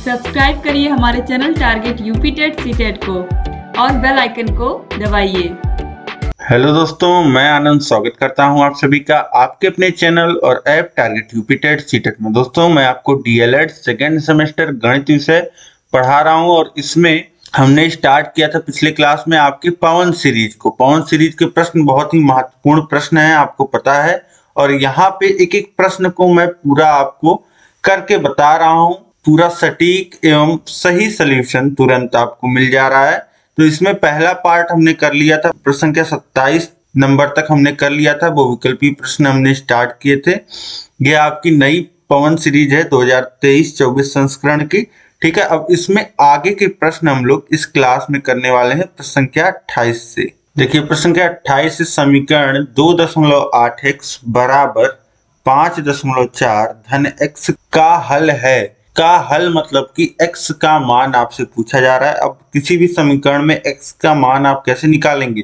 Subscribe करिए हमारे channel target UP TET CTET को और बेल आइकन को दबाइए। हेलो दोस्तों, मैं आनंद स्वागत करता हूं आप सभी का आपके अपने चैनल और app target UP TET CTET में। दोस्तों, मैं आपको डीएलएड सेकेंड सेमेस्टर गणित विषय पढ़ा रहा हूं और इसमें हमने स्टार्ट किया था पिछले क्लास में आपकी पवन सीरीज को। पवन सीरीज के प्रश्न बहुत ही महत्वपूर्ण प्रश्न है, आपको पता है, और यहाँ पे एक एक प्रश्न को मैं पूरा आपको करके बता रहा हूँ। पूरा सटीक एवं सही सॉल्यूशन तुरंत आपको मिल जा रहा है। तो इसमें पहला पार्ट हमने कर लिया था, प्रश्न संख्या 27 नंबर तक हमने कर लिया था, बहुविकल्पी प्रश्न हमने स्टार्ट किए थे। ये आपकी नई पवन सीरीज है 2023-24 संस्करण की, ठीक है। अब इसमें आगे के प्रश्न हम लोग इस क्लास में करने वाले हैं प्रश्न संख्या 28 से। देखिए प्रश्न संख्या 28 से समीकरण 2.8x बराबर 5.4 धन x का हल है। का हल मतलब कि x का मान आपसे पूछा जा रहा है। अब किसी भी समीकरण में x का मान आप कैसे निकालेंगे?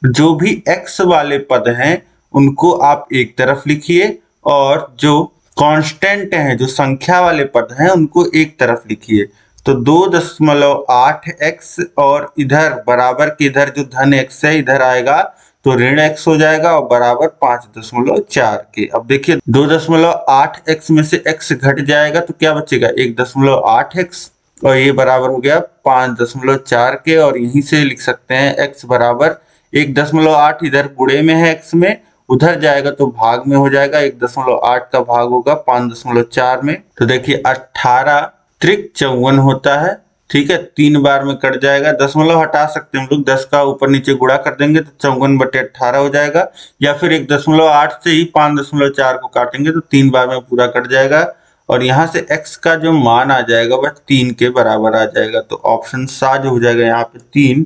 जो भी x वाले पद हैं उनको आप एक तरफ लिखिए और जो कांस्टेंट हैं, जो संख्या वाले पद हैं, उनको एक तरफ लिखिए। तो 2.8x और इधर बराबर के इधर जो धन x है इधर आएगा तो ऋण x हो जाएगा और बराबर 5.4 के। अब देखिए 2.8x में से x घट जाएगा तो क्या बचेगा 1.8x और ये बराबर हो गया 5.4 के। और यहीं से लिख सकते हैं x बराबर 1.8, इधर गुणे में है x में, उधर जाएगा तो भाग में हो जाएगा। 1.8 का भाग होगा 5.4 में, तो देखिए 18 त्रिक 54 होता है, ठीक है। 3 बार में कट जाएगा, दशमलव हटा सकते हैं हम लोग, 10 का ऊपर नीचे गुणा कर देंगे तो 54/18 हो जाएगा, या फिर 1.8 से ही 5.4 को काटेंगे तो 3 बार में पूरा कट जाएगा और यहाँ से x का जो मान आ जाएगा वह 3 के बराबर आ जाएगा। तो ऑप्शन सा जो हो जाएगा यहाँ पे 3,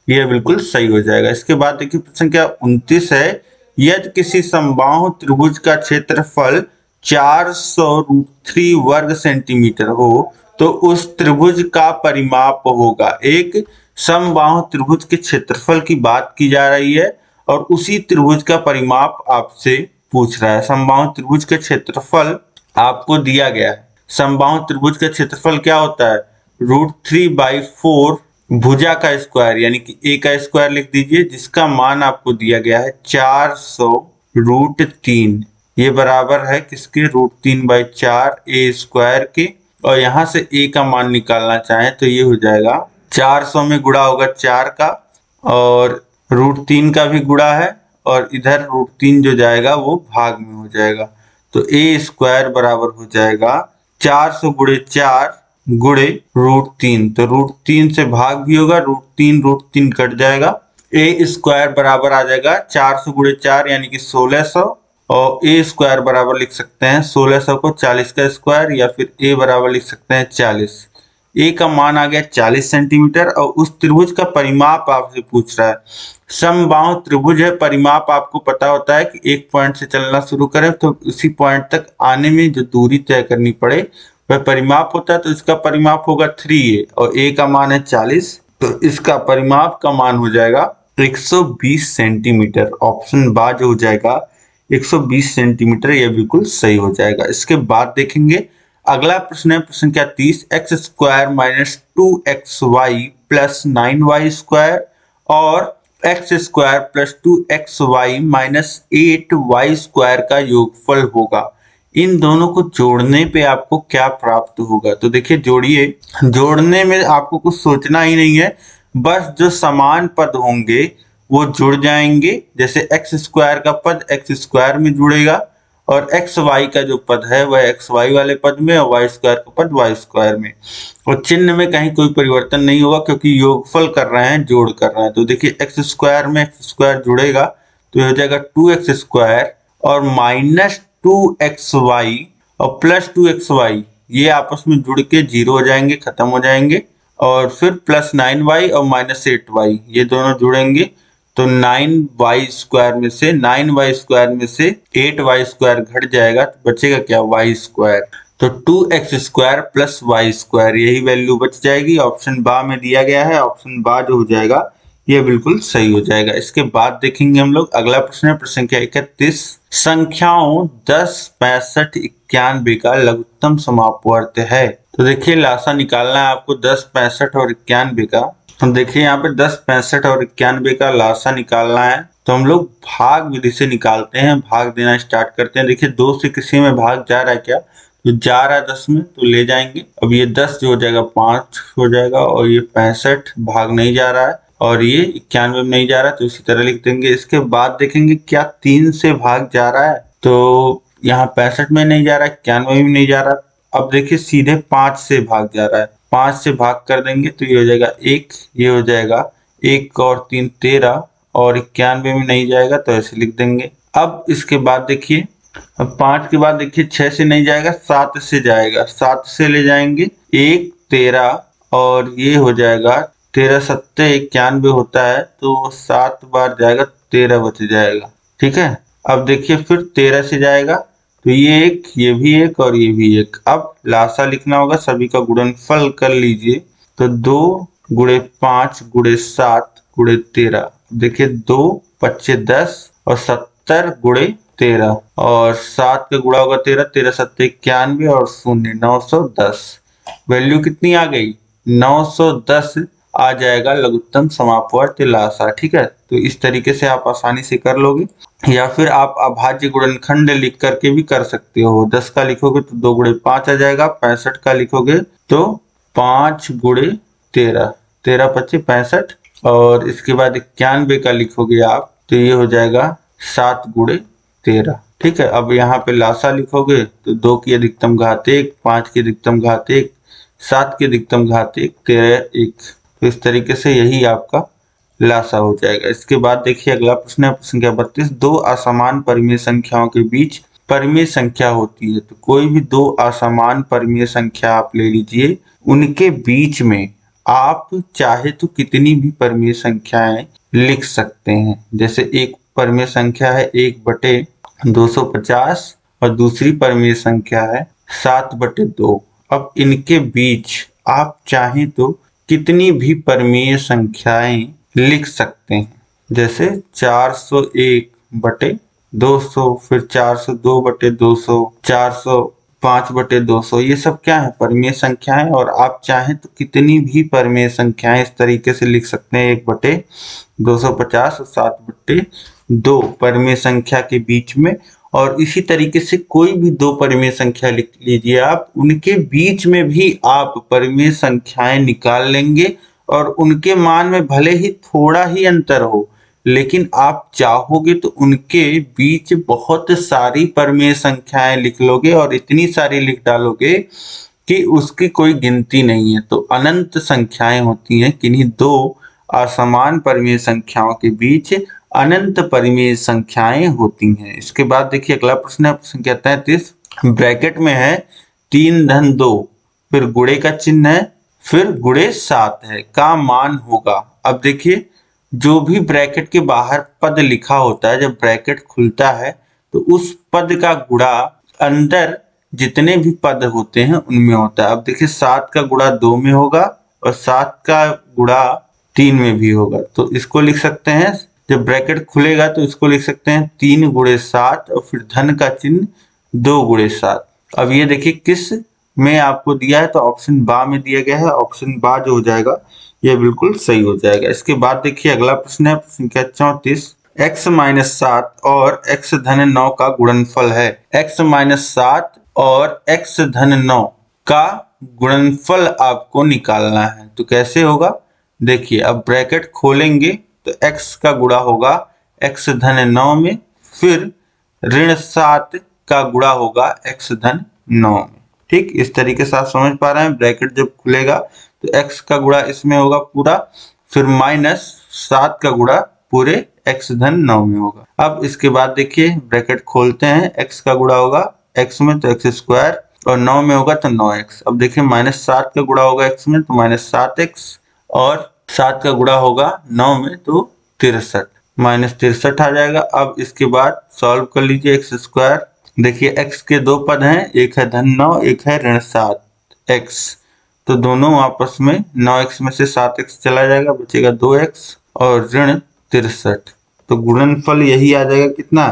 ये बिल्कुल सही हो जाएगा। इसके बाद देखिए प्रश्न संख्या 29 है, यदि किसी समबाहु त्रिभुज का क्षेत्रफल 400√3 वर्ग सेंटीमीटर हो तो उस त्रिभुज का परिमाप होगा। एक समबाहु त्रिभुज के क्षेत्रफल की बात की जा रही है और उसी त्रिभुज का परिमाप आपसे पूछ रहा है। समबाहु त्रिभुज के क्षेत्रफल आपको दिया गया है। समबाहु त्रिभुज का क्षेत्रफल क्या होता है? √3/4 भुजा का स्क्वायर, यानी कि a का स्क्वायर लिख दीजिए, जिसका मान आपको दिया गया है 400√3। ये बराबर है किसके? √3/4 a स्क्वायर के। और यहाँ से a का मान निकालना चाहें तो ये हो जाएगा 400 में गुणा होगा 4 का और √3 का भी गुणा है और इधर √3 जो जाएगा वो भाग में हो जाएगा। तो a स्क्वायर बराबर हो जाएगा 400 गुणे 4 गुणे √3, तो √3 से भाग भी होगा, √3 कट जाएगा। a स्क्वायर बराबर आ जाएगा 400 गुणे 4 यानी कि 1600 और a स्क्वायर बराबर लिख सकते हैं 1600 को 40 का स्क्वायर, या फिर a बराबर लिख सकते हैं 40। a का मान आ गया 40 सेंटीमीटर और उस त्रिभुज का परिमाप आपसे पूछ रहा है। समबाहु त्रिभुज है, परिमाप आपको पता होता है कि एक पॉइंट से चलना शुरू करें तो उसी पॉइंट तक आने में जो दूरी तय करनी पड़े वह परिमाप होता है। तो इसका परिमाप होगा 3a और a का मान है 40, तो इसका परिमाप का मान हो जाएगा 120 सेंटीमीटर। ऑप्शन बा जो हो जाएगा 120 सेंटीमीटर, यह बिल्कुल सही हो जाएगा। इसके बाद देखेंगे अगला प्रश्न है प्रश्न संख्या 30, x² - 2xy + 9y² और x² + 2xy - 8y² का योगफल होगा। इन दोनों को जोड़ने पे आपको क्या प्राप्त होगा? तो देखिए जोड़िए, जोड़ने में आपको कुछ सोचना ही नहीं है, बस जो समान पद होंगे वो जुड़ जाएंगे। जैसे x² का पद x² में जुड़ेगा और xy का जो पद है वह xy वाले पद में और y² का पद y² में, और चिन्ह में कहीं कोई परिवर्तन नहीं होगा क्योंकि योगफल कर रहे हैं, जोड़ कर रहे हैं। तो देखिए x² में x² जुड़ेगा तो ये हो जाएगा 2x² और -2xy और +2xy, ये आपस में जुड़ के 0 हो जाएंगे, खत्म हो जाएंगे। और फिर +9y और -8y, ये दोनों जुड़ेंगे तो 9y² में से 8y² घट जाएगा तो बचेगा क्या? y²। तो 2x² + y², यही वैल्यू बच जाएगी। ऑप्शन बा में दिया गया है, ऑप्शन बा जो हो जाएगा ये बिल्कुल सही हो जाएगा। इसके बाद देखेंगे हम लोग अगला प्रश्न है प्रश्न संख्या 31, संख्याओं 10, 65, 91 का लघुत्तम समापवर्त है। तो देखिए लासा निकालना है आपको 10, 65 और 91 का। हम देखिए यहाँ पे 10, 65 और 91 का लासा निकालना है तो हम लोग भाग विधि से निकालते हैं। भाग देना स्टार्ट करते हैं। देखिए 2 से किसी में भाग जा रहा है क्या, तो जा रहा है 10 में, तो ले जाएंगे। अब ये 10 जो हो जाएगा 5 हो जाएगा, और ये 65 भाग नहीं जा रहा है, और ये 91 में नहीं जा रहा है, तो इसी तरह लिख देंगे। इसके बाद देखेंगे क्या 3 से भाग जा रहा है, तो यहाँ 65 में नहीं जा रहा है, 91 में नहीं जा रहा। अब देखिए सीधे 5 से भाग जा रहा है, 5 से भाग कर देंगे तो ये हो जाएगा 1, ये हो जाएगा 1 और 3 13, और 91 में नहीं जाएगा तो ऐसे लिख देंगे। अब इसके बाद देखिए, अब 5 के बाद देखिए 6 से नहीं जाएगा, 7 से जाएगा, 7 से ले जाएंगे 1 13, और ये हो जाएगा 13 7 91 होता है, तो 7 बार जाएगा 13 बच जाएगा। ठीक है, अब देखिए फिर 13 से जाएगा, तो ये एक, ये भी एक और ये भी एक। अब लासा लिखना होगा, सभी का गुणनफल कर लीजिए। तो 2 गुणे 5 गुणे 7 गुणे 13। देखिए 2 25 10 और 70 गुणे 13, और 7 का गुणा होगा 13, 13 7 91 और 0 910। वैल्यू कितनी आ गई, 910 आ जाएगा लघुत्तम समापवर्त लासा। ठीक है, तो इस तरीके से आप आसानी से कर लोगे, या फिर आप अभाज्य गुणनखंड लिख करके भी कर सकते हो। 10 का लिखोगे तो 2 गुणे 5 आ जाएगा, 65 का लिखोगे तो 5 गुणे 13, 13 25 65, और इसके बाद 91 का लिखोगे आप तो ये हो जाएगा 7 गुणे 13। ठीक है, अब यहाँ पे लासा लिखोगे तो 2 की अधिकतम घात 1, 5 की अधिकतम घात 1, 7 की अधिकतम घात 1, 13 1। तो इस तरीके से यही आपका लासा हो जाएगा। इसके बाद देखिए अगला प्रश्न है, प्रश्न संख्या 32। 2 असमान परिमेय संख्याओं के बीच परिमेय संख्या होती है। तो कोई भी 2 असमान परिमेय संख्या आप ले लीजिए, उनके बीच में आप चाहे तो कितनी भी परिमेय संख्याएं लिख सकते हैं। जैसे एक परिमेय संख्या है 1/250 और दूसरी परिमेय संख्या है 7/2। अब इनके बीच आप चाहें तो कितनी भी परिमेय संख्याएं लिख सकते हैं। जैसे 401/200, फिर 402/200, 405/200, ये सब क्या है, परिमेय संख्याएं। और आप चाहें तो कितनी भी परिमेय संख्याएं इस तरीके से लिख सकते हैं, 1/250 और 7/2 परिमेय संख्या के बीच में। और इसी तरीके से कोई भी 2 परिमेय संख्या लिख लीजिए आप, उनके बीच में भी आप परिमेय संख्याएं निकाल लेंगे, और उनके मान में भले ही थोड़ा ही अंतर हो, लेकिन आप चाहोगे तो उनके बीच बहुत सारी परिमेय संख्याएं लिख लोगे, और इतनी सारी लिख डालोगे कि उसकी कोई गिनती नहीं है। तो अनंत संख्याएं होती हैं, किन्हीं 2 असमान परिमेय संख्याओं के बीच अनंत परिमेय संख्याएं होती हैं। इसके बाद देखिए अगला प्रश्न है, प्रश्न संख्या 33। ब्रैकेट में है 3 धन 2, फिर गुणे का चिन्ह है, फिर गुणे 7 है, का मान होगा। अब देखिए जो भी ब्रैकेट के बाहर पद लिखा होता है, जब ब्रैकेट खुलता है तो उस पद का गुणा अंदर जितने भी पद होते हैं उनमें होता है। अब देखिए 7 का गुणा 2 में होगा और 7 का गुणा 3 में भी होगा। तो इसको लिख सकते हैं, जब ब्रैकेट खुलेगा तो इसको लिख सकते हैं 3 गुणे 7 और फिर धन का चिन्ह 2 गुणे 7। अब ये देखिए किस में आपको दिया है, तो ऑप्शन बा में दिया गया है। ऑप्शन बा जो हो जाएगा ये बिल्कुल सही हो जाएगा। इसके बाद देखिए अगला प्रश्न है, संख्या 34। x-7 और x धन 9 का गुणनफल है। x-7 और x धन 9 का गुणनफल आपको निकालना है। तो कैसे होगा, देखिए अब ब्रैकेट खोलेंगे तो x का गुणा होगा x धन 9 में, फिर ऋण 7 का गुणा होगा x धन 9 में। ठीक, इस तरीके से आप समझ पा रहे हैं। ब्रैकेट जब खुलेगा तो x का गुणा इसमें होगा पूरा, फिर -7 का गुणा पूरे x धन 9 में होगा। अब इसके बाद देखिए ब्रैकेट खोलते हैं, x का गुणा होगा x में तो x² और 9 में होगा तो 9x। अब देखिए -7 का गुणा होगा x में तो -7x, और 7 का गुणा होगा 9 में तो 63, -63 आ जाएगा। अब इसके बाद सॉल्व कर लीजिए x²। देखिए x के 2 पद हैं, एक है धन 9, एक है ऋण 7x, तो दोनों आपस में 9x में से 7x चला जाएगा, बचेगा 2x और ऋण 63। तो गुणनफल यही आ जाएगा कितना,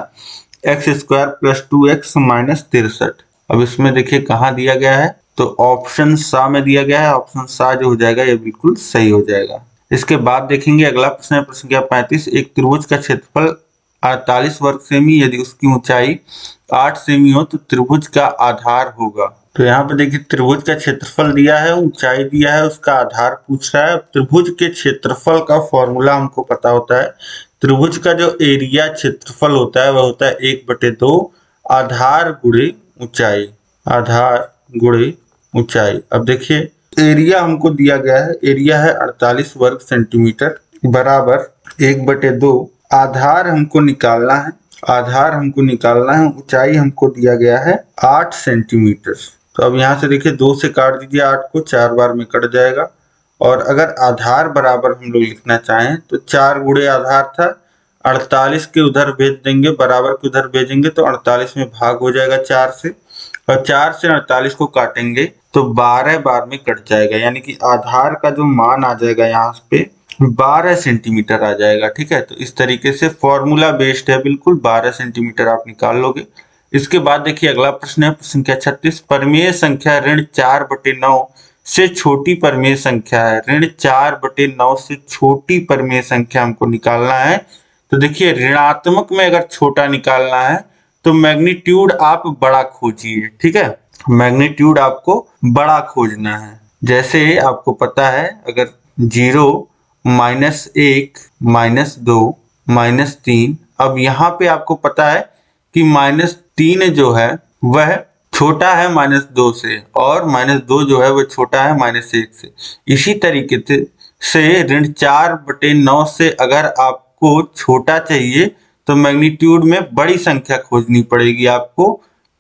x square plus 2x minus 63। अब इसमें देखिए कहाँ दिया गया है, तो ऑप्शन सा में दिया गया है। ऑप्शन सा जो हो जाएगा ये बिल्कुल सही हो जाएगा। इसके बाद देखेंगे अगला प्रश्न है, प्रश्न संख्या 35। एक त्रिभुज का क्षेत्रफल 48 वर्ग सेमी, यदि उसकी ऊंचाई 8 सेमी हो तो त्रिभुज का आधार होगा। तो यहाँ पे देखिए त्रिभुज का क्षेत्रफल दिया है, ऊंचाई दिया है, उसका आधार पूछ रहा है। त्रिभुज के क्षेत्रफल का फॉर्मूला हमको पता होता है। त्रिभुज का जो एरिया क्षेत्रफल होता है वह होता है 1/2 आधार गुणे ऊंचाई, आधार गुणे ऊंचाई। अब देखिए एरिया हमको दिया गया है, एरिया है 48 वर्ग सेंटीमीटर बराबर 1/2 आधार हमको निकालना है, आधार हमको निकालना है, ऊंचाई हमको दिया गया है 8 सेंटीमीटर। तो अब यहाँ से देखिए 2 से काट दीजिए 8 को, 4 बार में कट जाएगा। और अगर आधार बराबर हम लोग लिखना चाहें तो 4 गुणे आधार था, 48 के उधर भेज देंगे, बराबर के उधर भेजेंगे तो 48 में भाग हो जाएगा 4 से, और 4 से 48 को काटेंगे तो 12 बार में कट जाएगा, यानी कि आधार का जो मान आ जाएगा यहाँ पे 12 सेंटीमीटर आ जाएगा। ठीक है, तो इस तरीके से फॉर्मूला बेस्ड है, बिल्कुल 12 सेंटीमीटर आप निकाल लोगे। इसके बाद देखिए अगला प्रश्न है, प्रश्न संख्या 36। परमेय संख्या ऋण 4/9 से छोटी परमेय संख्या है। ऋण 4/9 से छोटी परमेय संख्या हमको निकालना है। तो देखिए ऋणात्मक में अगर छोटा निकालना है तो मैग्नीट्यूड आप बड़ा खोजिए। ठीक है, मैग्नीट्यूड आपको बड़ा खोजना है। जैसे आपको पता है अगर 0, -1, -2, -3, अब यहाँ पे आपको पता है कि -3 जो है वह छोटा है -2 से, और -2 जो है वह छोटा है -1 से। इसी तरीके से ऋण 4/9 से अगर आपको छोटा चाहिए तो मैग्नीट्यूड में बड़ी संख्या खोजनी पड़ेगी आपको।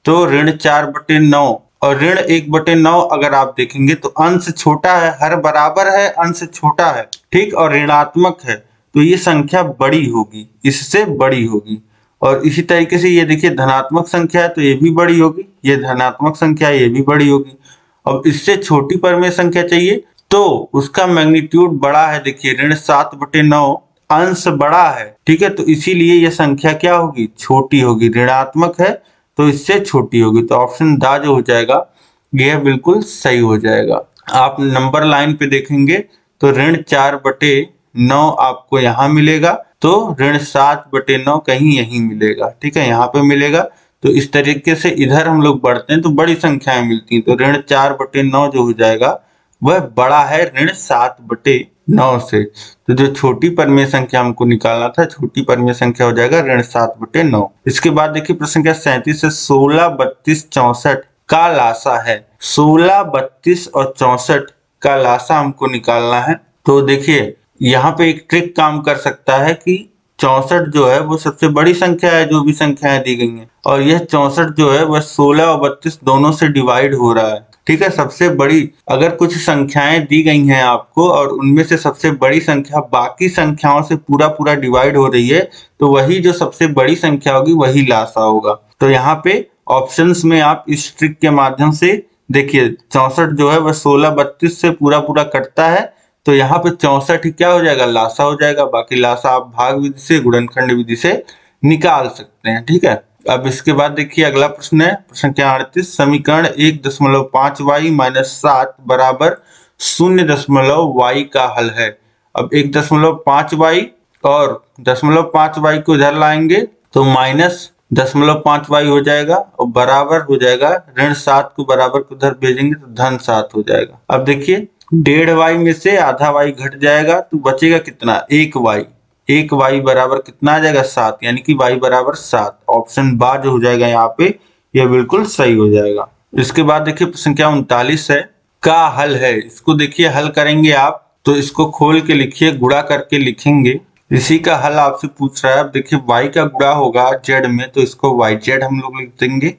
तो ऋण 4/9 और ऋण 1/9 अगर आप देखेंगे तो अंश छोटा है, हर बराबर है, अंश छोटा है, ठीक, और ऋणात्मक है, तो ये संख्या बड़ी होगी, इससे बड़ी होगी। और इसी तरीके से ये देखिए धनात्मक संख्या है तो ये भी बड़ी होगी, ये धनात्मक संख्या है ये भी बड़ी होगी। अब इससे छोटी परमेय संख्या चाहिए तो उसका मैग्नीट्यूड बड़ा है। देखिए ऋण 7/9 अंश बड़ा है, ठीक है, तो इसीलिए यह संख्या क्या होगी, छोटी होगी, ऋणात्मक है तो इससे छोटी होगी। तो ऑप्शन दा जो हो जाएगा यह बिल्कुल सही हो जाएगा। आप नंबर लाइन पे देखेंगे तो ऋण 4/9 आपको यहाँ मिलेगा, तो ऋण 7/9 कहीं यहीं मिलेगा। ठीक है, यहाँ पे मिलेगा। तो इस तरीके से इधर हम लोग बढ़ते हैं तो बड़ी संख्याएं मिलती हैं। तो ऋण 4/9 जो हो जाएगा वह बड़ा है ऋण 7/9 से। तो जो छोटी परमेय संख्या हमको निकालना था, छोटी परमेय संख्या हो जाएगा ऋण 7/9। इसके बाद देखिए प्रश्न संख्या 37 से 16, 32, 64 का लासा है। 16, 32 और 64 का लासा हमको निकालना है। तो देखिए यहाँ पे एक ट्रिक काम कर सकता है कि 64 जो है वो सबसे बड़ी संख्या है जो भी संख्याएं दी गई हैं, और यह 64 जो है वह 16 और 32 दोनों से डिवाइड हो रहा है। ठीक है, सबसे बड़ी अगर कुछ संख्याएं दी गई हैं आपको और उनमें से सबसे बड़ी संख्या बाकी संख्याओं से पूरा डिवाइड हो रही है तो वही जो सबसे बड़ी संख्या होगी वही लासा होगा। तो यहाँ पे ऑप्शंस में आप इस ट्रिक के माध्यम से देखिए 64 जो है वह 16, 32 से पूरा कटता है, तो यहाँ पे 64 क्या हो जाएगा, लासा हो जाएगा। बाकी लासा आप भाग विधि से, गुणनखंड विधि से निकाल सकते हैं। ठीक है, अब इसके बाद देखिए अगला प्रश्न है, प्रश्न संख्या 38। समीकरण 1.5y - 7 बराबर 0.y का हल है। अब 1.5y और 0.5y को इधर लाएंगे तो -0.5y हो जाएगा और बराबर हो जाएगा ऋण 7 को बराबर को उधर भेजेंगे तो धन 7 हो जाएगा। अब देखिए 1.5y में से आधा y घट जाएगा तो बचेगा कितना, 1y। 1y बराबर कितना आ जाएगा, 7, यानी कि y बराबर 7। ऑप्शन बा जो हो जाएगा यहाँ पे यह बिल्कुल सही हो जाएगा। इसके बाद देखिए प्रश्न संख्या 39 है का हल है। इसको देखिए हल करेंगे आप तो इसको खोल के लिखिए, गुणा करके लिखेंगे, इसी का हल आपसे पूछ रहा है। अब देखिए y का गुणा होगा z में तो इसको yz हम लोग लिख देंगे,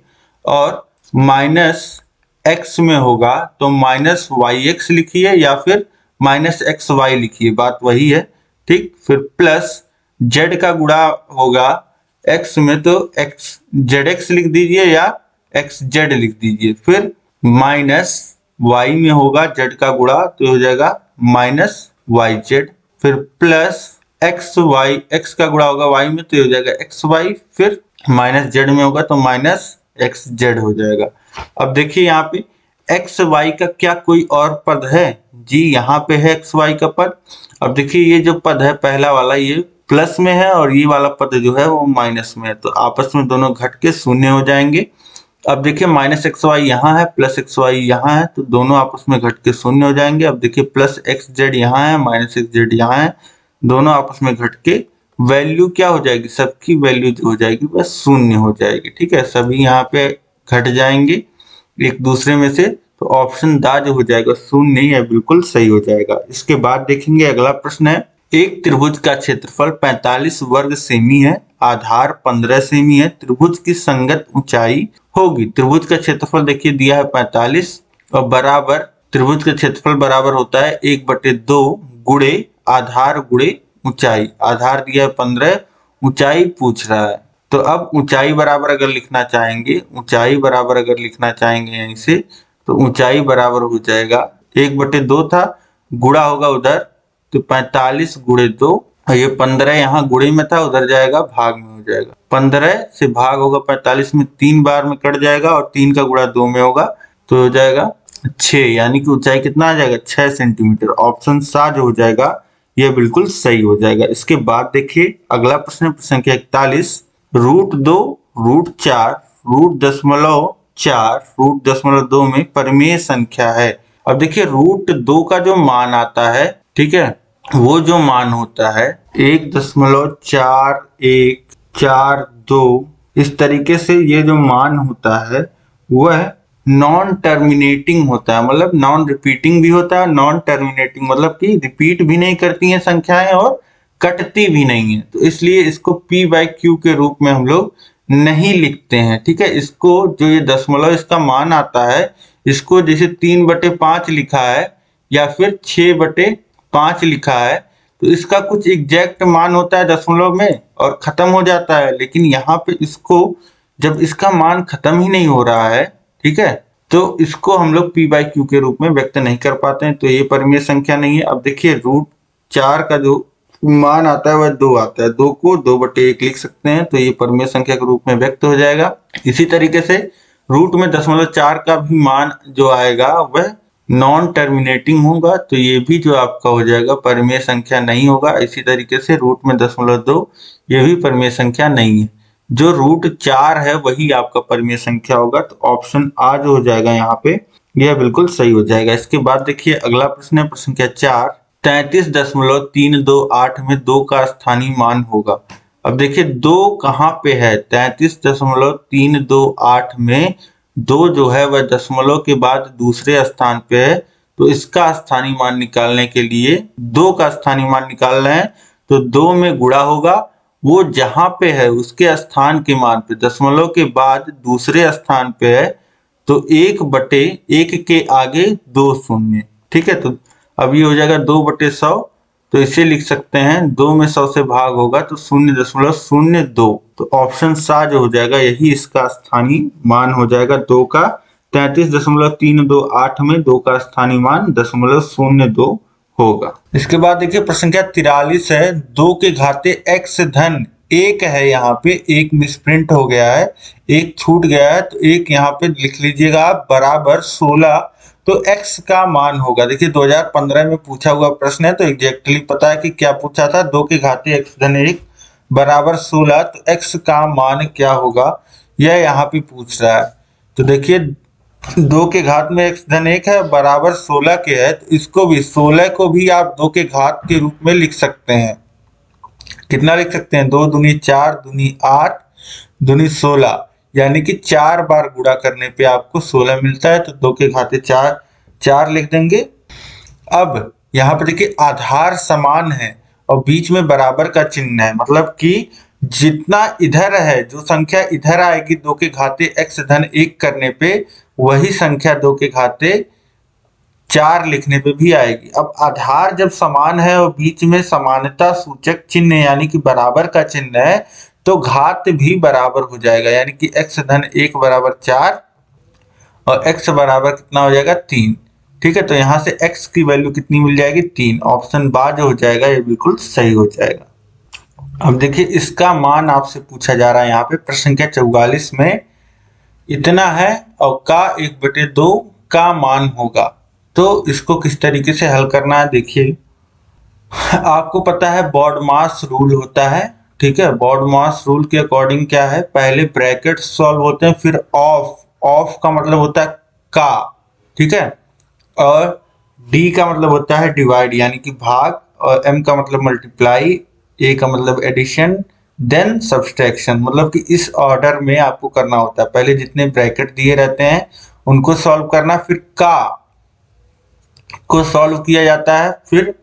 और माइनस x में होगा तो -yx लिखिए या फिर -xy लिखिए, बात वही है। ठीक, फिर प्लस z का गुणा होगा x में तो zx लिख दीजिए या xz लिख दीजिए, फिर माइनस y में होगा z का गुणा तो हो जाएगा -yz, फिर प्लस xy, x का गुणा होगा y में तो हो जाएगा xy, फिर माइनस जेड में होगा तो माइनस एक्स जेड हो जाएगा। अब देखिए यहाँ पे एक्स वाई का क्या कोई और पद है? जी यहाँ पे है एक्स वाई का पद। अब देखिए ये जो पद है पहला वाला ये प्लस में है और ये वाला पद जो है वो माइनस में है, तो आपस में दोनों घट के शून्य हो जाएंगे। अब देखिए माइनस एक्स वाई यहाँ है, प्लस एक्स वाई यहाँ है, तो दोनों आपस में घट के शून्य हो जाएंगे। अब देखिए प्लस एक्स जेड यहाँ है, माइनस एक्स जेड यहाँ है, दोनों आपस में घट के वैल्यू क्या हो जाएगी? सबकी वैल्यू हो जाएगी बस शून्य हो जाएगी। ठीक है, सभी यहाँ पे घट जाएंगे एक दूसरे में से, तो ऑप्शन दा जो हो जाएगा शून्य नहीं है, बिल्कुल सही हो जाएगा। इसके बाद देखेंगे अगला प्रश्न है, एक त्रिभुज का क्षेत्रफल 45 वर्ग सेमी है, आधार 15 सेमी है, त्रिभुज की संगत ऊंचाई होगी। त्रिभुज का क्षेत्रफल देखिए दिया है 45 और बराबर त्रिभुज का क्षेत्रफल बराबर होता है 1/2 गुणे आधार गुणे ऊंचाई। आधार दिया है 15, ऊंचाई पूछ रहा है, तो अब ऊंचाई बराबर अगर लिखना चाहेंगे, ऊंचाई बराबर अगर लिखना चाहेंगे यहीं से, तो ऊंचाई बराबर हो जाएगा 1/2 था, गुणा होगा उधर तो 45 गुणे 2, और ये 15 यहाँ गुणे में था उधर जाएगा भाग में हो जाएगा। 15 से भाग होगा 45 में 3 बार में कट जाएगा और 3 का गुणा 2 में होगा तो हो जाएगा 6, यानी कि ऊंचाई कितना आ जाएगा? 6 सेंटीमीटर। ऑप्शन सा जो हो जाएगा यह बिल्कुल सही हो जाएगा। इसके बाद देखिए अगला प्रश्न संख्या 41, √2 √4 √.4 √.2 में परिमेय संख्या है। अब देखिए √2 का जो मान आता है, ठीक है, वो जो मान होता है 1.4142, इस तरीके से ये जो मान होता है वह नॉन टर्मिनेटिंग होता है, मतलब नॉन रिपीटिंग भी होता है। नॉन टर्मिनेटिंग मतलब कि रिपीट भी नहीं करती हैं संख्याएं और कटती भी नहीं है, तो इसलिए इसको p/q के रूप में हम लोग नहीं लिखते हैं। ठीक है, इसको जो ये दशमलव इसका मान आता है, इसको जैसे 3/5 लिखा है या फिर 6/5 लिखा है, तो इसका कुछ एग्जैक्ट मान होता है दशमलव में और खत्म हो जाता है। लेकिन यहाँ पे इसको जब इसका मान खत्म ही नहीं हो रहा है, ठीक है, तो इसको हम लोग p/q के रूप में व्यक्त नहीं कर पाते हैं, तो ये परिमेय संख्या नहीं है। अब देखिए √4 का जो मान आता है वह 2 आता है, 2 को 2/1 लिख सकते हैं, तो ये परिमेय संख्या के रूप में व्यक्त हो जाएगा। इसी तरीके से रूट में 0.4 का भी मान जो आएगा वह नॉन टर्मिनेटिंग होगा, तो ये भी जो आपका हो जाएगा परिमेय संख्या नहीं होगा। इसी तरीके से रूट में 0.2 ये भी परिमेय संख्या नहीं है, जो √4 है वही आपका परिमेय संख्या होगा, तो ऑप्शन आ जो हो जाएगा यहाँ पे यह बिल्कुल सही हो जाएगा। इसके बाद देखिए अगला प्रश्न है, प्रश्न संख्या 4, 33.328 में 2 का स्थानीय मान होगा। अब देखिए 2 कहाँ पे है? 33.328 में 2 जो है वह दशमलव के बाद दूसरे स्थान पे है, तो इसका स्थानीय मान निकालने के लिए 2 का स्थानीय मान निकालना है, तो 2 में गुणा होगा, वो जहां पे है उसके स्थान के मान पे, दशमलव के बाद दूसरे स्थान पे है, तो 1/1 के आगे 2 शून्य। ठीक है, तो अब ये हो जाएगा 2/100, तो इसे लिख सकते हैं 2 में 100 से भाग होगा तो 0.02, तो ऑप्शन सा जो हो जाएगा यही इसका स्थानीय मान हो जाएगा 2 का। 33.328 में 2 का स्थानीय मान 0.02 होगा। इसके बाद देखिए प्रश्न संख्या 43 है, 2 के घाते x धन 1 है, यहाँ पे 1 मिसप्रिंट हो गया है, 1 छूट गया है, तो 1 यहाँ पे लिख लीजिएगा आप, बराबर 16, तो x का मान होगा। देखिए 2015 में पूछा हुआ प्रश्न है, तो एग्जैक्टली पता है कि क्या पूछा था, 2 के घाते x धन 1 बराबर 16, तो x का मान क्या होगा यह यहाँ पे पूछ रहा है। तो देखिए 2 के घात में x धन 1 है बराबर 16 के है, तो इसको भी 16 को भी आप 2 के घात के रूप में लिख सकते हैं। कितना लिख सकते हैं? 2 दूनी 4 दूनी 8 दूनी 16, यानी कि 4 बार गुणा करने पे आपको 16 मिलता है, तो 2 के घाते 4 लिख देंगे। अब यहाँ पे देखिए आधार समान है और बीच में बराबर का चिन्ह है, मतलब कि जितना इधर है, जो संख्या इधर आएगी 2 के घाते x धन 1 करने पे, वही संख्या 2 के घाते 4 लिखने पे भी आएगी। अब आधार जब समान है और बीच में समानता सूचक चिन्ह यानी कि बराबर का चिन्ह है, तो घात भी बराबर हो जाएगा, यानी कि x धन 1 बराबर 4 और x बराबर कितना हो जाएगा 3। ठीक है, तो यहाँ से x की वैल्यू कितनी मिल जाएगी? 3। ऑप्शन बा जो हो जाएगा ये बिल्कुल सही हो जाएगा। अब देखिए इसका मान आपसे पूछा जा रहा है यहाँ पे प्रश्न संख्या 44 में इतना है और का 1/2 का मान होगा। तो इसको किस तरीके से हल करना है, देखिए आपको पता है बॉडमास रूल होता है, ठीक है। बॉडमास रूल के अकॉर्डिंग क्या है, पहले ब्रैकेट सॉल्व होते हैं, फिर ऑफ का मतलब होता है का, ठीक है, और डी का मतलब होता है डिवाइड यानी कि भाग, और एम का मतलब मल्टीप्लाई, ए का मतलब एडिशन, देन सब्सट्रैक्शन, मतलब कि इस ऑर्डर में आपको करना होता है। पहले जितने ब्रैकेट दिए रहते हैं उनको सॉल्व करना, फिर का को सॉल्व किया जाता है, फिर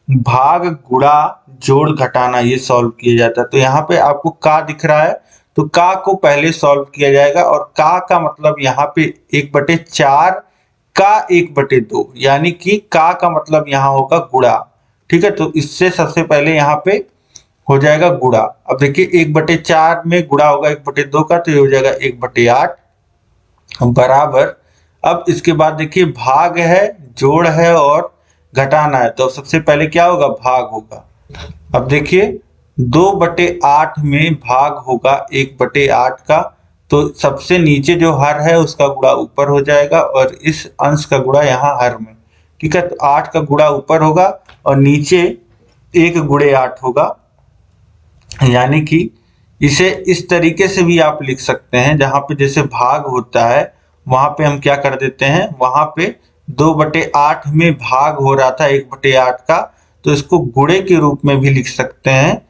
भाग गुणा जोड़ घटाना ये सॉल्व किया जाता है। तो यहाँ पे आपको का दिख रहा है तो का को पहले सॉल्व किया जाएगा, और का मतलब यहाँ पे 1/4 का 1/2 यानी कि का मतलब यहाँ होगा गुणा, ठीक है। तो इससे सबसे पहले यहाँ पे हो जाएगा गुणा। अब देखिए 1/4 में गुणा होगा 1/2 का, तो ये हो जाएगा 1/8 बराबर। अब इसके बाद देखिए भाग है, जोड़ है और घटाना है, तो सबसे पहले क्या होगा, भाग होगा। अब देखिए 2/8 में भाग होगा 1/8 का, तो सबसे नीचे जो हर है उसका गुणा ऊपर हो जाएगा और इस अंश का गुणा यहाँ हर में, ठीक है। तो 8 का गुणा ऊपर होगा और नीचे 1/8 होगा, यानी कि इसे इस तरीके से भी आप लिख सकते हैं, जहां पे जैसे भाग होता है वहां पे हम क्या कर देते हैं, वहां पे 2/8 में भाग हो रहा था 1/8 का, तो इसको गुणे के रूप में भी लिख सकते हैं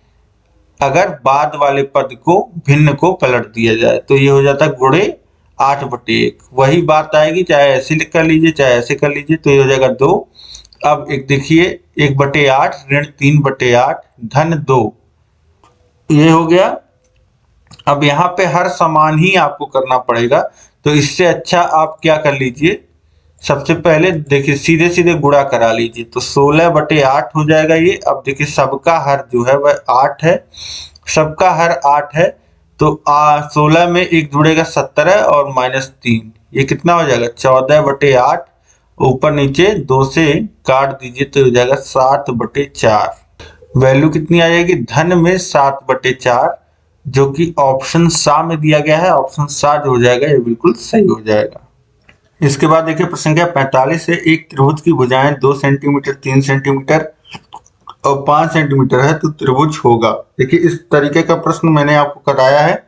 अगर बाद वाले पद को भिन्न को पलट दिया जाए। तो ये हो जाता है गुणे 8/1। वही बात आएगी चाहे ऐसे कर लीजिए चाहे ऐसे कर लीजिए, तो ये हो जाएगा 2। अब एक देखिए 1/8 ऋण 3/8 धन 2, ये हो गया। अब यहाँ पे हर समान ही आपको करना पड़ेगा, तो इससे अच्छा आप क्या कर लीजिए, सबसे पहले देखिए सीधे सीधे गुणा करा लीजिए, तो 16/8 हो जाएगा ये। अब देखिए सबका हर जो है वह 8 है, सबका हर 8 है, तो 16 में 1 जुड़ेगा 17 और -3, ये कितना हो जाएगा 14/8, ऊपर नीचे 2 से काट दीजिए तो हो जाएगा 7/4। वैल्यू कितनी आ जाएगी, धन में 7/4, जो कि ऑप्शन सा में दिया गया है। ऑप्शन सा जो हो जाएगा ये बिल्कुल सही हो जाएगा। इसके बाद देखिए प्रश्न संख्या 45 है, एक त्रिभुज की भुजाएं 2 सेंटीमीटर 3 सेंटीमीटर और 5 सेंटीमीटर है तो त्रिभुज होगा। देखिए इस तरीके का प्रश्न मैंने आपको कराया है।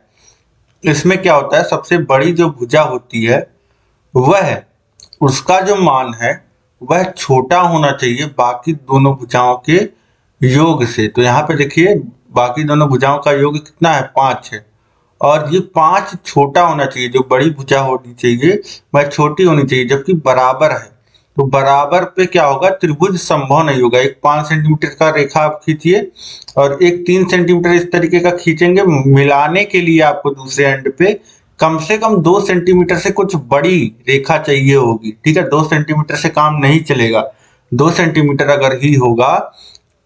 इसमें क्या होता है, सबसे बड़ी जो भुजा होती है वह उसका जो मान है वह छोटा होना चाहिए बाकी दोनों भुजाओं के योग से। तो यहाँ पे देखिए बाकी दोनों भुजाओं का योग कितना है, 5 है, और ये 5 छोटा होना चाहिए, जो बड़ी भुजा होनी चाहिए वह छोटी होनी चाहिए, जबकि बराबर है। तो बराबर पे क्या होगा, त्रिभुज संभव नहीं होगा। एक 5 सेंटीमीटर का रेखा आप खींचिए और एक 3 सेंटीमीटर इस तरीके का खींचेंगे, मिलाने के लिए आपको दूसरे एंड पे कम से कम 2 सेंटीमीटर से कुछ बड़ी रेखा चाहिए होगी, ठीक है। 2 सेंटीमीटर से काम नहीं चलेगा, 2 सेंटीमीटर अगर ही होगा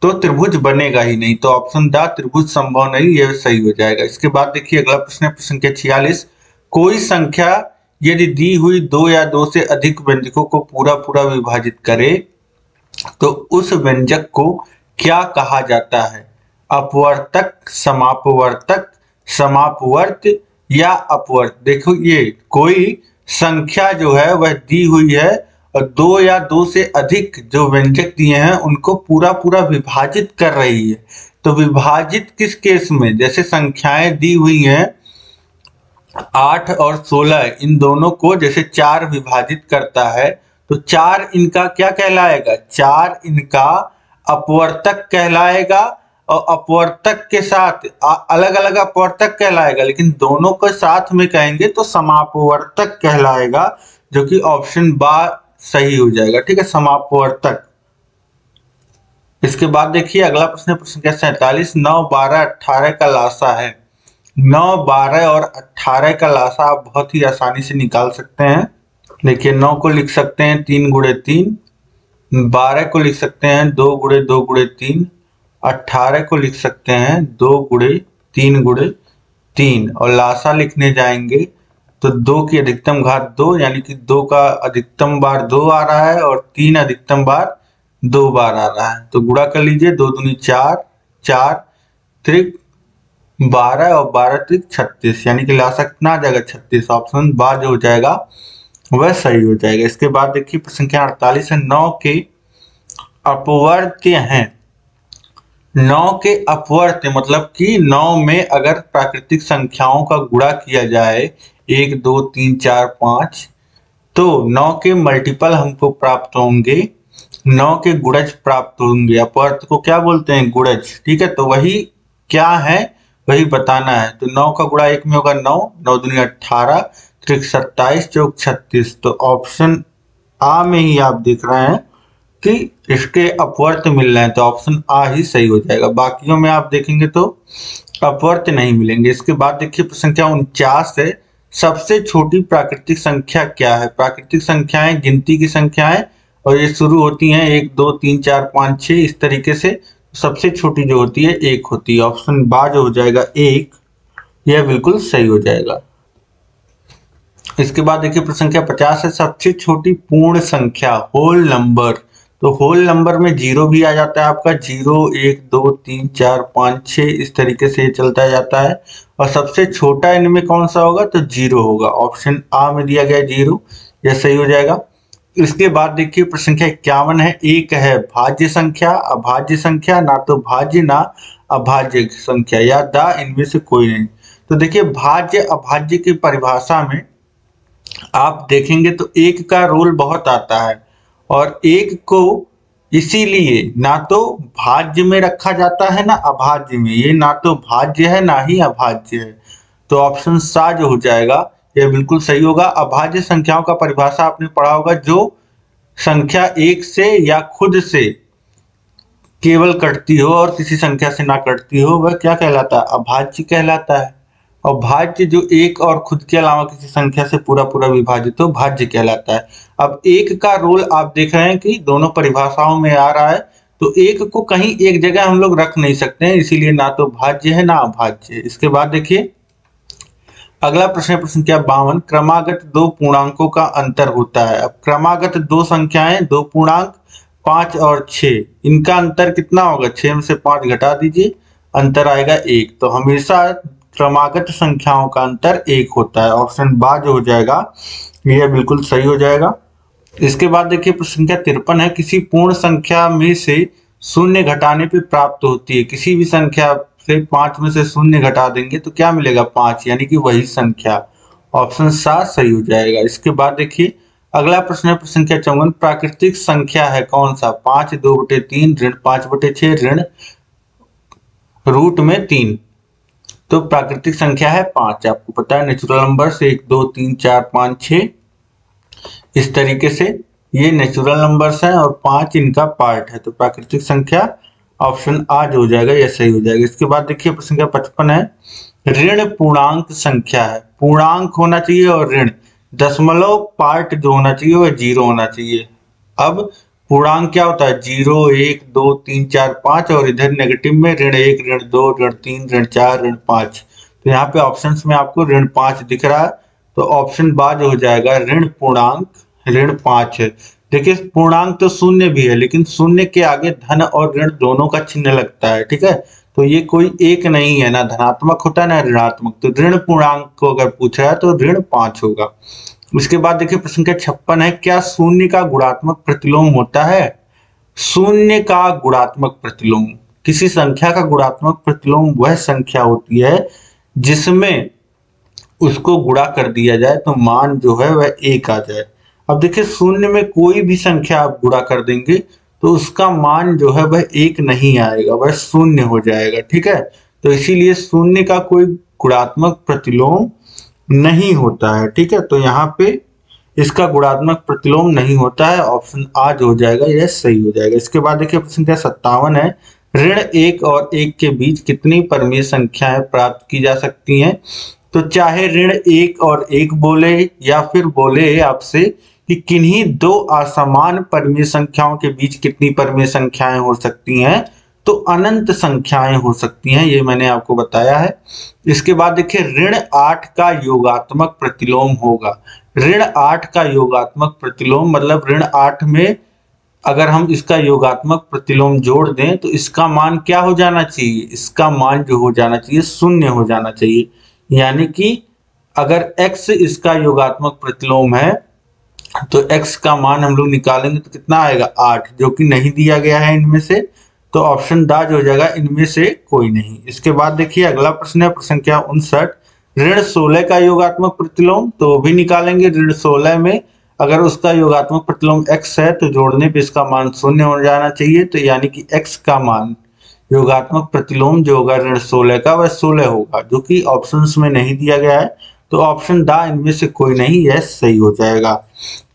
तो त्रिभुज बनेगा ही नहीं। तो ऑप्शन द त्रिभुज संभव नहीं, ये सही हो जाएगा। इसके बाद देखिए अगला प्रश्न है प्रश्न संख्या 46, कोई संख्या यदि दी हुई 2 या 2 से अधिक व्यंजकों को पूरा विभाजित करे तो उस व्यंजक को क्या कहा जाता है, अपवर्तक, समापवर्तक, समापवर्त या अपवर्त। देखो ये कोई संख्या जो है वह दी हुई है और 2 या 2 से अधिक जो व्यंजक दिए हैं उनको पूरा विभाजित कर रही है। तो विभाजित किस केस में, जैसे संख्याएं दी हुई हैं 8 और 16, इन दोनों को जैसे 4 विभाजित करता है तो 4 इनका क्या कहलाएगा, 4 इनका अपवर्तक कहलाएगा, और अपवर्तक के साथ अलग अलग अपवर्तक कहलाएगा, लेकिन दोनों को साथ में कहेंगे तो समापवर्तक कहलाएगा, जो कि ऑप्शन बा सही हो जाएगा, ठीक है, समापवर्तक। इसके बाद देखिए अगला प्रश्न है प्रश्न संख्या 47, 9, 12, 18 का लासा है। 9, 12 और 18 का लासा आप बहुत ही आसानी से निकाल सकते हैं। देखिए 9 को लिख सकते हैं 3 × 3, 12 को लिख सकते हैं 2 × 2 × 3, 18 को लिख सकते हैं 2 × 3 × 3, और लासा लिखने जाएंगे तो 2 की अधिकतम घात 2, यानी कि 2 का अधिकतम बार 2 आ रहा है और 3 अधिकतम बार 2 बार आ रहा है। तो गुणा कर लीजिए, 2 दूनी 4, 4 त्रिक 12 और 12 त्रिक 36, यानी कि लासा कितना आ जाएगा 36। ऑप्शन बा जो हो जाएगा वह सही हो जाएगा। इसके बाद देखिए प्रश्न संख्या 48 है, 9 के अपवर्त्य हैं। 9 के अपवर्त्य मतलब कि 9 में अगर प्राकृतिक संख्याओं का गुणा किया जाए 1 2 3 4 5, तो 9 के मल्टीपल हमको प्राप्त होंगे, 9 के गुणज प्राप्त होंगे। अपवर्त्य को क्या बोलते हैं? गुणज। ठीक है, तो वही क्या है वही बताना है। तो 9 का गुणा 1 में होगा 9, 9 दूनी 18, त्रिक 27, चौक 36। तो ऑप्शन आ में ही आप देख रहे हैं कि इसके अपवर्त्य मिल रहे हैं, तो ऑप्शन आ ही सही हो जाएगा। बाकियों में आप देखेंगे तो अपवर्त्य नहीं मिलेंगे। इसके बाद देखिए प्रश्न संख्या 49 है, सबसे छोटी प्राकृतिक संख्या क्या है? प्राकृतिक संख्याएं गिनती की संख्याएं और ये शुरू होती हैं 1 2 3 4 5 6 इस तरीके से। सबसे छोटी जो होती है 1 होती है। ऑप्शन बा जो हो जाएगा 1, यह बिल्कुल सही हो जाएगा। इसके बाद देखिए प्रश्न संख्या 50 है, सबसे छोटी पूर्ण संख्या होल नंबर। तो होल नंबर में 0 भी आ जाता है आपका, 0 1 2 3 4 5 6 इस तरीके से चलता जाता है। और सबसे छोटा इनमें कौन सा होगा? तो 0 होगा। ऑप्शन आ में दिया गया 0, यह सही हो जाएगा। इसके बाद देखिए प्रश्न संख्या 51 है, एक है भाज्य संख्या, अभाज्य संख्या, ना तो भाज्य ना अभाज्य संख्या, या द इनमें से कोई नहीं। तो देखिए भाज्य अभाज्य की परिभाषा में आप देखेंगे तो एक का रोल बहुत आता है, और एक को इसीलिए ना तो भाज्य में रखा जाता है ना अभाज्य में। ये ना तो भाज्य है ना ही अभाज्य है। तो ऑप्शन सा जो हो जाएगा यह बिल्कुल सही होगा। अभाज्य संख्याओं का परिभाषा आपने पढ़ा होगा, जो संख्या एक से या खुद से केवल कटती हो और किसी संख्या से ना कटती हो, वह क्या कहलाता है? अभाज्य कहलाता है। और भाज्य जो एक और खुद के अलावा किसी संख्या से पूरा पूरा विभाजित हो, भाज्य कहलाता है। अब एक का रोल आप देख रहे हैं कि दोनों परिभाषाओं में आ रहा है, तो एक को कहीं एक जगह हम लोग रख नहीं सकते हैं, इसीलिए ना तो भाज्य है ना अभाज्य। इसके बाद देखिए अगला प्रश्न है प्रश्न संख्या 52, क्रमागत दो पूर्णांकों का अंतर होता है। अब क्रमागत दो संख्याएं, दो पूर्णांक 5 और 6, इनका अंतर कितना होगा? 6 में से 5 घटा दीजिए, अंतर आएगा 1। तो हमेशा क्रमागत संख्याओं का अंतर 1 होता है। ऑप्शन बा जो हो जाएगा यह बिल्कुल सही हो जाएगा। इसके बाद देखिए प्रश्न संख्या 53 है, किसी पूर्ण संख्या में से शून्य घटाने पे प्राप्त होती है। किसी भी संख्या से 5 में से शून्य घटा देंगे तो क्या मिलेगा? 5, यानी कि वही संख्या। ऑप्शन सा सही हो जाएगा। इसके बाद देखिए अगला प्रश्न है प्रश्न संख्या 54, प्राकृतिक संख्या है कौन सा? 5 2/3 ऋण 5/6 ऋण रूट में 3। तो प्राकृतिक संख्या है 5। आपको पता है नेचुरल नंबर्स 1 2 3 4 5 6 इस तरीके से ये नेचुरल नंबर्स हैं और 5 इनका पार्ट है। तो प्राकृतिक संख्या ऑप्शन आ जो हो जाएगा यह सही हो जाएगा। इसके बाद देखिए प्रश्न संख्या 55 है, ऋण पूर्णांक संख्या है। पूर्णांक होना चाहिए और ऋण, दशमलव पार्ट जो होना चाहिए वह 0 होना चाहिए। अब पूर्णांक क्या होता है? 0 1 2 3 4 5, और इधर नेगेटिव में ऋण 1 ऋण 2 ऋण 3 ऋण 4 ऋण 5। तो यहाँ पे ऑप्शंस में आपको ऋण 5 दिख रहा है, तो ऑप्शन बा जो हो जाएगा ऋण पूर्णांक ऋण 5 है। देखिए पूर्णांक तो शून्य भी है, लेकिन शून्य के आगे धन और ऋण दोनों का चिन्ह लगता है। ठीक है, तो ये कोई एक नहीं है, ना धनात्मक होता है ना ऋणात्मक। तो ऋण पूर्णांक को अगर पूछा है तो ऋण 5 होगा। उसके बाद देखिए प्रश्न संख्या 56 है, क्या शून्य का गुणात्मक प्रतिलोम होता है? शून्य का गुणात्मक प्रतिलोम, किसी संख्या का गुणात्मक प्रतिलोम वह संख्या होती है जिसमें उसको गुणा कर दिया जाए तो मान जो है वह 1 आ जाए। अब देखिए शून्य में कोई भी संख्या आप गुणा कर देंगे तो उसका मान जो है वह 1 नहीं आएगा, वह शून्य हो जाएगा। ठीक है, तो इसीलिए शून्य का कोई गुणात्मक प्रतिलोम नहीं होता है। ठीक है, तो यहाँ पे इसका गुणात्मक प्रतिलोम नहीं होता है। ऑप्शन आ जो हो जाएगा यह सही हो जाएगा। इसके बाद देखिए प्रश्न संख्या 57 है, ऋण 1 और 1 के बीच कितनी परमीय संख्याएं प्राप्त की जा सकती हैं? तो चाहे ऋण 1 और 1 बोले या फिर बोले आपसे कि किन्हीं दो असमान परमीय संख्याओं के बीच कितनी परमीय संख्याएं हो सकती हैं, तो अनंत संख्याएं हो सकती हैं, ये मैंने आपको बताया है। इसके बाद देखिए ऋण 8 का योगात्मक प्रतिलोम होगा। ऋण 8 का योगात्मक प्रतिलोम मतलब ऋण 8 में अगर हम इसका योगात्मक प्रतिलोम जोड़ दें तो इसका मान क्या हो जाना चाहिए, इसका मान जो हो जाना चाहिए 0 हो जाना चाहिए। यानी कि अगर x इसका योगात्मक प्रतिलोम है तो x का मान हम लोग निकालेंगे तो कितना आएगा 8, जो कि नहीं दिया गया है इनमें से, तो ऑप्शन दाज हो जाएगा, इनमें से कोई नहीं। इसके बाद देखिए अगला प्रश्न है प्रश्न संख्या 59, ऋण 16 का योगात्मक प्रतिलोम, तो वो भी निकालेंगे। ऋण 16 में अगर उसका योगात्मक प्रतिलोम x है तो जोड़ने पे इसका मान 0 हो जाना चाहिए, तो यानी कि x का मान योगात्मक प्रतिलोम जो होगा ऋण 16 का वह 16 होगा, जो कि ऑप्शंस में नहीं दिया गया है, तो ऑप्शन दा इनमें से कोई नहीं, यह सही हो जाएगा।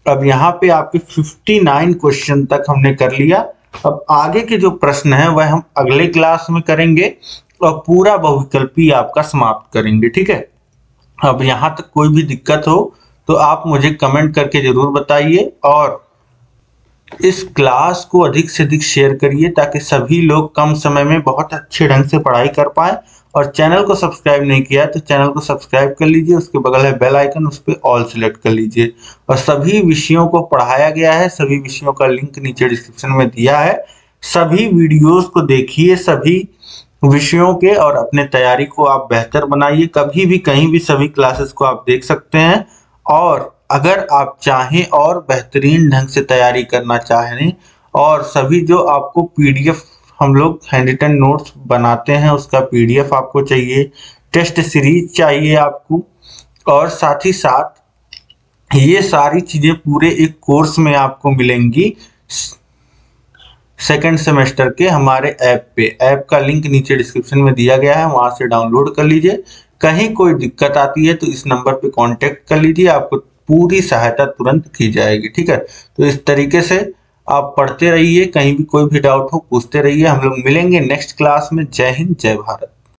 अब यहाँ पे आपके 59 क्वेश्चन तक हमने कर लिया। अब आगे के जो प्रश्न है वह हम अगले क्लास में करेंगे और पूरा बहुविकल्पी आपका समाप्त करेंगे, ठीक है। अब यहाँ तक कोई भी दिक्कत हो तो आप मुझे कमेंट करके जरूर बताइए और इस क्लास को अधिक से अधिक शेयर करिए ताकि सभी लोग कम समय में बहुत अच्छे ढंग से पढ़ाई कर पाए। और चैनल को सब्सक्राइब नहीं किया है तो चैनल को सब्सक्राइब कर लीजिए, उसके बगल है बेल आइकन, उस पर ऑल सेलेक्ट कर लीजिए। और सभी विषयों को पढ़ाया गया है, सभी विषयों का लिंक नीचे डिस्क्रिप्शन में दिया है, सभी वीडियोस को देखिए सभी विषयों के और अपने तैयारी को आप बेहतर बनाइए। कभी भी कहीं भी सभी क्लासेस को आप देख सकते हैं। और अगर आप चाहें और बेहतरीन ढंग से तैयारी करना चाहें और सभी जो आपको पीडीएफ हम लोग हैंड रिटन नोट्स बनाते हैं उसका पीडीएफ आपको चाहिए, टेस्ट सीरीज चाहिए आपको, और साथ ही साथ ये सारी चीजें पूरे एक कोर्स में आपको मिलेंगी सेकंड सेमेस्टर के हमारे ऐप पे। ऐप का लिंक नीचे डिस्क्रिप्शन में दिया गया है, वहां से डाउनलोड कर लीजिए। कहीं कोई दिक्कत आती है तो इस नंबर पे कांटेक्ट कर लीजिए, आपको पूरी सहायता तुरंत की जाएगी, ठीक है। तो इस तरीके से आप पढ़ते रहिए, कहीं भी कोई भी डाउट हो पूछते रहिए। हम लोग मिलेंगे नेक्स्ट क्लास में। जय हिंद, जय भारत।